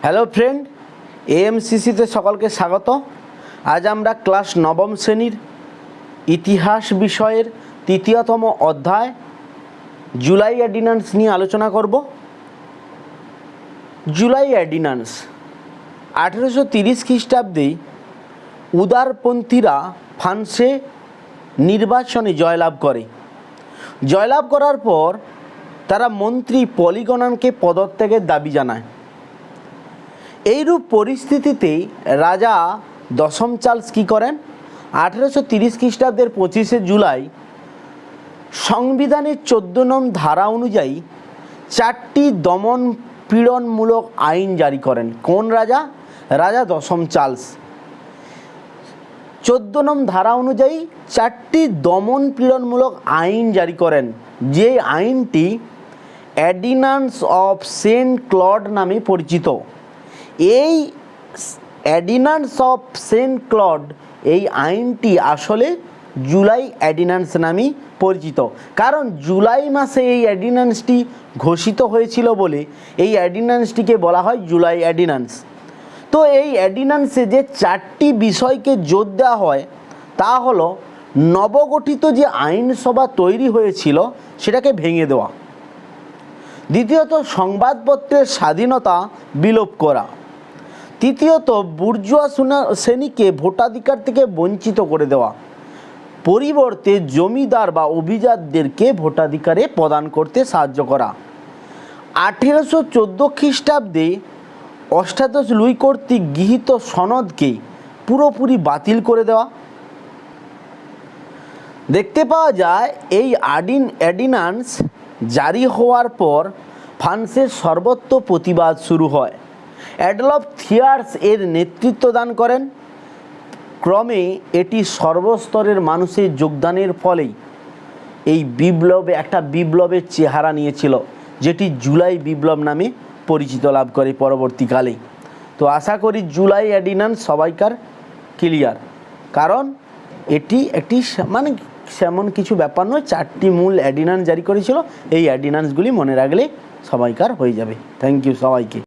Hello friend, এএমসিসিতে সকলকে স্বাগত। আজ আমরা ক্লাস নবম শ্রেণীর ইতিহাস বিষয়ের তৃতীয়তম অধ্যায় জুলাই অর্ডিন্যান্স নিয়ে আলোচনা করব। জুলাই অর্ডিন্যান্স 1830 খ্রিস্টাব্দে উদারপন্থীরা ফ্রান্সে নির্বাচনে জয়লাভ করে। জয়লাভ করার পর তারা মন্ত্রী পলিগনানকে পদত্যাগের দাবি জানায়। এইরূপ পরিস্থিতিতে রাজা দশম চার্লস কী করেন, 1830 খ্রিস্টাব্দের 25শে জুলাই সংবিধানের 14 নং ধারা অনুযায়ী 4টি দমন পীড়নমূলক আইন জারি করেন। কোন রাজা? রাজা দশম চার্লস। 14 নং ধারা অনুযায়ী 4টি দমন পীড়নমূলক আইন জারি করেন, যে আইনটি অর্ডিন্যান্স অফ সেন্ট ক্লড নামে পরিচিত। এই অর্ডিন্যান্স অফ সেন্ট ক্লড এই আইনটি আসলে জুলাই অর্ডিন্যান্স নামে পরিচিত, কারণ জুলাই মাসে এই অর্ডিন্যান্সটি ঘোষিত হয়েছিল বলে এই অর্ডিন্যান্সটিকে বলা হয় জুলাই অর্ডিন্যান্স। তো এই অর্ডিন্যান্সে যে 4টি বিষয়কে জোর দেওয়া হয় তা হলো নবগঠিত যে আইনসভা তৈরি হয়েছিল সেটাকে ভেঙে দেওয়া, দ্বিতীয়ত সংবাদপত্রের স্বাধীনতা বিলোপ করা, তৃতীয়ত বুর্জোয়া শ্রেণীকে ভোটাধিকার থেকে বঞ্চিত করে দেওয়া, পরিবর্তে জমিদার বা অভিজাতদেরকে ভোটাধিকারে প্রদান করতে সাহায্য করা। 1814 খ্রিস্টাব্দে অষ্টাদশ লুই কর্তৃক গৃহীত সনদকে পুরোপুরি বাতিল করে দেওয়া। দেখতে পাওয়া যায় এই অর্ডিন্যান্স জারি হওয়ার পর ফ্রান্সের সর্বত্র প্রতিবাদ শুরু হয়। অ্যাডলফ থিয়ার্স এর নেতৃত্ব দান করেন। ক্রমে এটি সর্বস্তরের মানুষের যোগদানের ফলেই এই বিপ্লবে একটা বিপ্লবের চেহারা নিয়েছিল, যেটি জুলাই বিপ্লব নামে পরিচিত লাভ করে পরবর্তীকালে। তো আশা করি জুলাই অর্ডিন্যান্স সবাইকার ক্লিয়ার, কারণ এটি একটি সেমন কিছু ব্যাপার নয়, 4টি মূল অর্ডিন্যান্স জারি করেছিল। এই অর্ডিন্যান্সগুলি মনে রাখলে সবাইকার হয়ে যাবে। থ্যাংক ইউ সবাইকে।